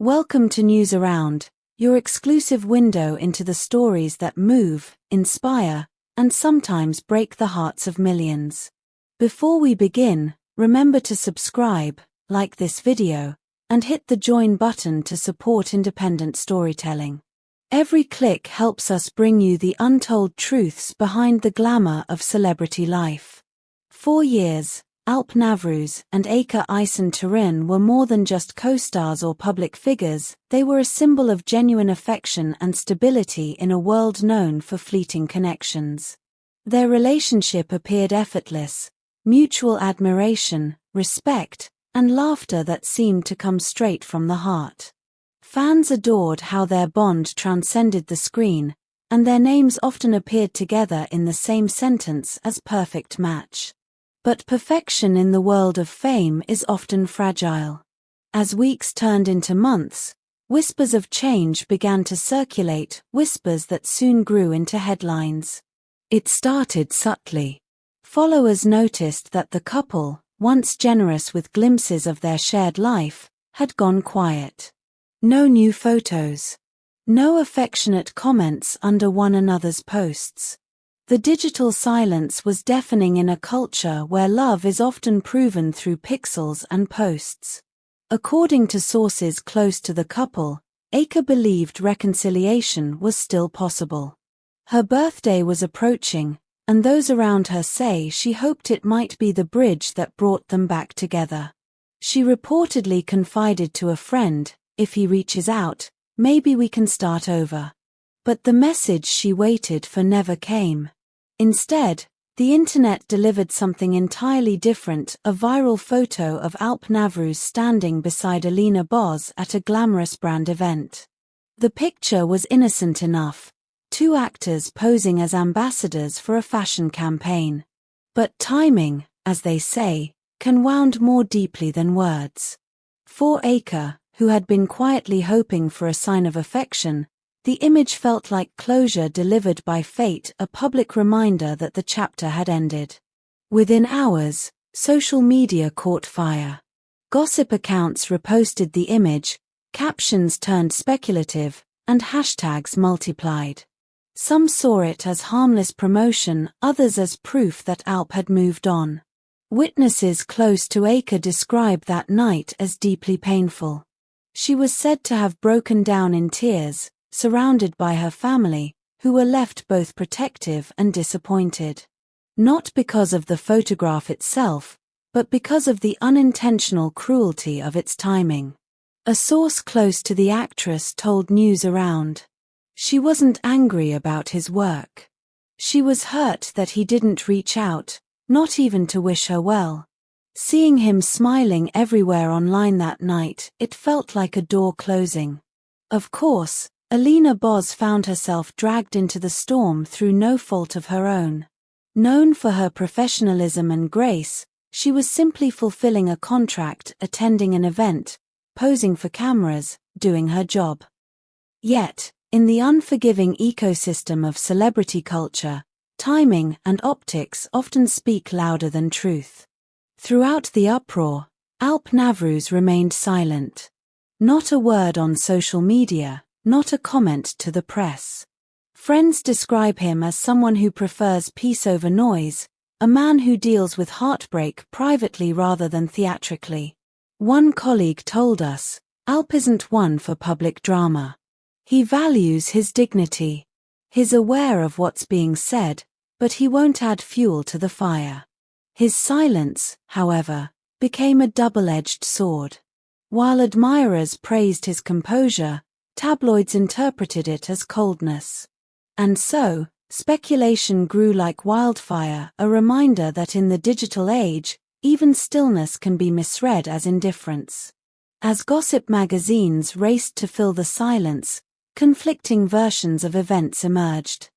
Welcome to News Around, your exclusive window into the stories that move, inspire, and sometimes break the hearts of millions. Before we begin, remember to subscribe, like this video, and hit the join button to support independent storytelling. Every click helps us bring you the untold truths behind the glamour of celebrity life. For years, Alp Navus and Ayça Ayşin Turan were more than just co-stars or public figures, they were a symbol of genuine affection and stability in a world known for fleeting connections. Their relationship appeared effortless, mutual admiration, respect, and laughter that seemed to come straight from the heart. Fans adored how their bond transcended the screen, and their names often appeared together in the same sentence as perfect match. But perfection in the world of fame is often fragile. As weeks turned into months, whispers of change began to circulate, whispers that soon grew into headlines. It started subtly. Followers noticed that the couple, once generous with glimpses of their shared life, had gone quiet. No new photos. No affectionate comments under one another's posts. The digital silence was deafening in a culture where love is often proven through pixels and posts. According to sources close to the couple, Ayça believed reconciliation was still possible. Her birthday was approaching, and those around her say she hoped it might be the bridge that brought them back together. She reportedly confided to a friend, "If he reaches out, maybe we can start over." But the message she waited for never came. Instead, the internet delivered something entirely different, a viral photo of Alp Navus standing beside Alina Boz at a glamorous brand event. The picture was innocent enough, two actors posing as ambassadors for a fashion campaign. But timing, as they say, can wound more deeply than words. For Ayça, who had been quietly hoping for a sign of affection, the image felt like closure delivered by fate, a public reminder that the chapter had ended. Within hours, social media caught fire. Gossip accounts reposted the image, captions turned speculative, and hashtags multiplied. Some saw it as harmless promotion, others as proof that Alp had moved on. Witnesses close to Ayça described that night as deeply painful. She was said to have broken down in tears, surrounded by her family, who were left both protective and disappointed. Not because of the photograph itself, but because of the unintentional cruelty of its timing. A source close to the actress told News Around. She wasn't angry about his work. She was hurt that he didn't reach out, not even to wish her well. Seeing him smiling everywhere online that night, it felt like a door closing. Of course, Alina Boz found herself dragged into the storm through no fault of her own. Known for her professionalism and grace, she was simply fulfilling a contract, attending an event, posing for cameras, doing her job. Yet, in the unforgiving ecosystem of celebrity culture, timing and optics often speak louder than truth. Throughout the uproar, Alp Navus remained silent. Not a word on social media, not a comment to the press. Friends describe him as someone who prefers peace over noise, a man who deals with heartbreak privately rather than theatrically. One colleague told us, "Alp isn't one for public drama. He values his dignity. He's aware of what's being said, but he won't add fuel to the fire." His silence, however, became a double-edged sword. While admirers praised his composure, tabloids interpreted it as coldness. And so, speculation grew like wildfire, a reminder that in the digital age, even stillness can be misread as indifference. As gossip magazines raced to fill the silence, conflicting versions of events emerged.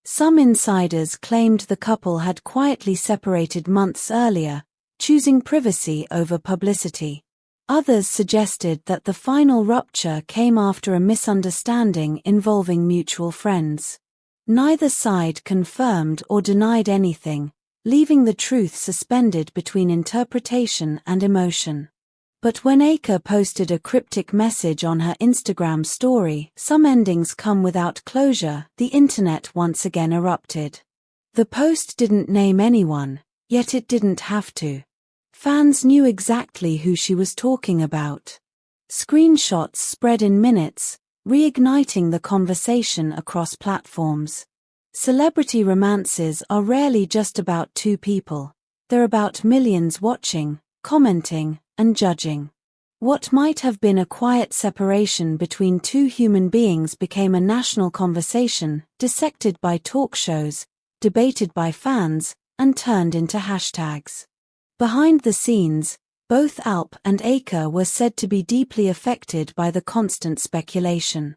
Some insiders claimed the couple had quietly separated months earlier, choosing privacy over publicity. Others suggested that the final rupture came after a misunderstanding involving mutual friends. Neither side confirmed or denied anything, leaving the truth suspended between interpretation and emotion. But when Ayça posted a cryptic message on her Instagram story, "Some endings come without closure," the internet once again erupted. The post didn't name anyone, yet it didn't have to. Fans knew exactly who she was talking about. Screenshots spread in minutes, reigniting the conversation across platforms. Celebrity romances are rarely just about two people. They're about millions watching, commenting, and judging. What might have been a quiet separation between two human beings became a national conversation, dissected by talk shows, debated by fans, and turned into hashtags. Behind the scenes, both Alp and Ayça were said to be deeply affected by the constant speculation.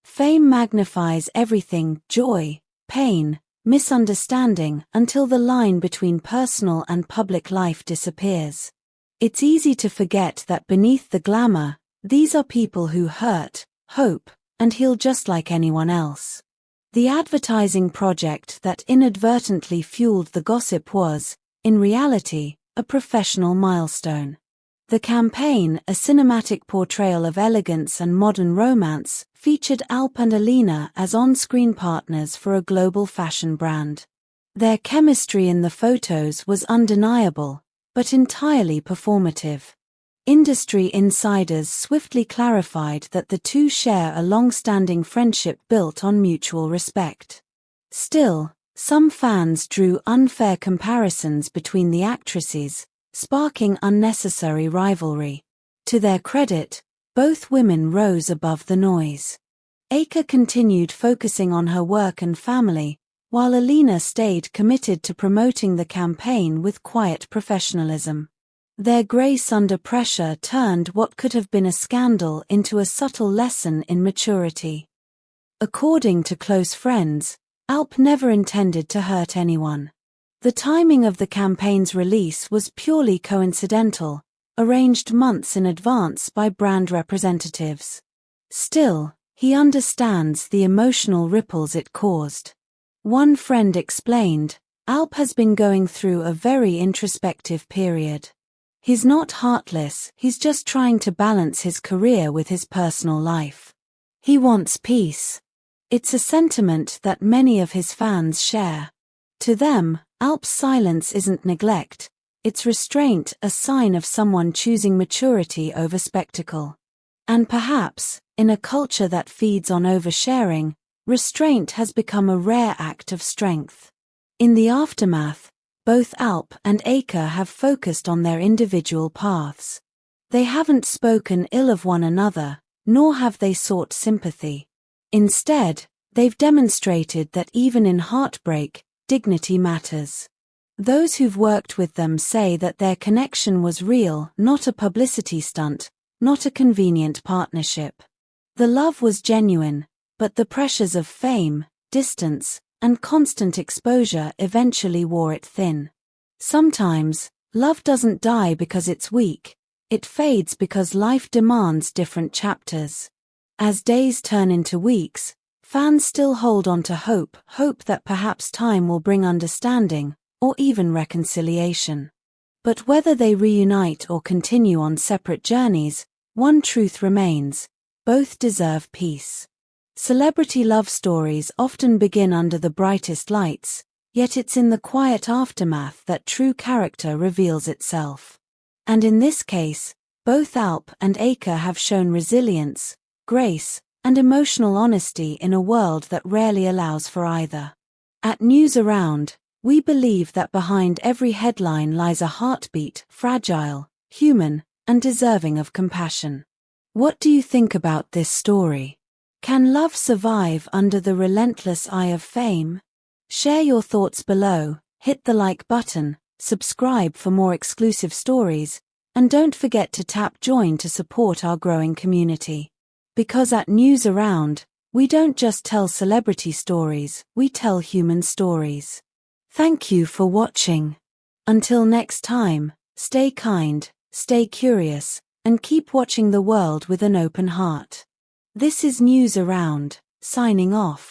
Fame magnifies everything: joy, pain, misunderstanding, until the line between personal and public life disappears. It's easy to forget that beneath the glamour, these are people who hurt, hope, and heal just like anyone else. The advertising project that inadvertently fueled the gossip was, in reality, a professional milestone. The campaign, a cinematic portrayal of elegance and modern romance, featured Alp and Alina as on-screen partners for a global fashion brand. Their chemistry in the photos was undeniable, but entirely performative. Industry insiders swiftly clarified that the two share a long-standing friendship built on mutual respect. Still, some fans drew unfair comparisons between the actresses, sparking unnecessary rivalry. To their credit, both women rose above the noise. Ayça continued focusing on her work and family, while Alina stayed committed to promoting the campaign with quiet professionalism. Their grace under pressure turned what could have been a scandal into a subtle lesson in maturity. According to close friends, Alp never intended to hurt anyone. The timing of the campaign's release was purely coincidental, arranged months in advance by brand representatives. Still, he understands the emotional ripples it caused. One friend explained, "Alp has been going through a very introspective period. He's not heartless, he's just trying to balance his career with his personal life. He wants peace." It's a sentiment that many of his fans share. To them, Alp's silence isn't neglect, it's restraint, a sign of someone choosing maturity over spectacle. And perhaps, in a culture that feeds on oversharing, restraint has become a rare act of strength. In the aftermath, both Alp and Ayça have focused on their individual paths. They haven't spoken ill of one another, nor have they sought sympathy. Instead, they've demonstrated that even in heartbreak, dignity matters. Those who've worked with them say that their connection was real, not a publicity stunt, not a convenient partnership. The love was genuine, but the pressures of fame, distance, and constant exposure eventually wore it thin. Sometimes, love doesn't die because it's weak, it fades because life demands different chapters. As days turn into weeks, fans still hold on to hope that perhaps time will bring understanding, or even reconciliation. But whether they reunite or continue on separate journeys, one truth remains: both deserve peace. Celebrity love stories often begin under the brightest lights, yet it's in the quiet aftermath that true character reveals itself. And in this case, both Alp and Ayça have shown resilience, grace, and emotional honesty in a world that rarely allows for either. At News Around, we believe that behind every headline lies a heartbeat, fragile, human, and deserving of compassion. What do you think about this story? Can love survive under the relentless eye of fame? Share your thoughts below, hit the like button, subscribe for more exclusive stories, and don't forget to tap join to support our growing community. Because at News Around, we don't just tell celebrity stories, we tell human stories. Thank you for watching. Until next time, stay kind, stay curious, and keep watching the world with an open heart. This is News Around, signing off.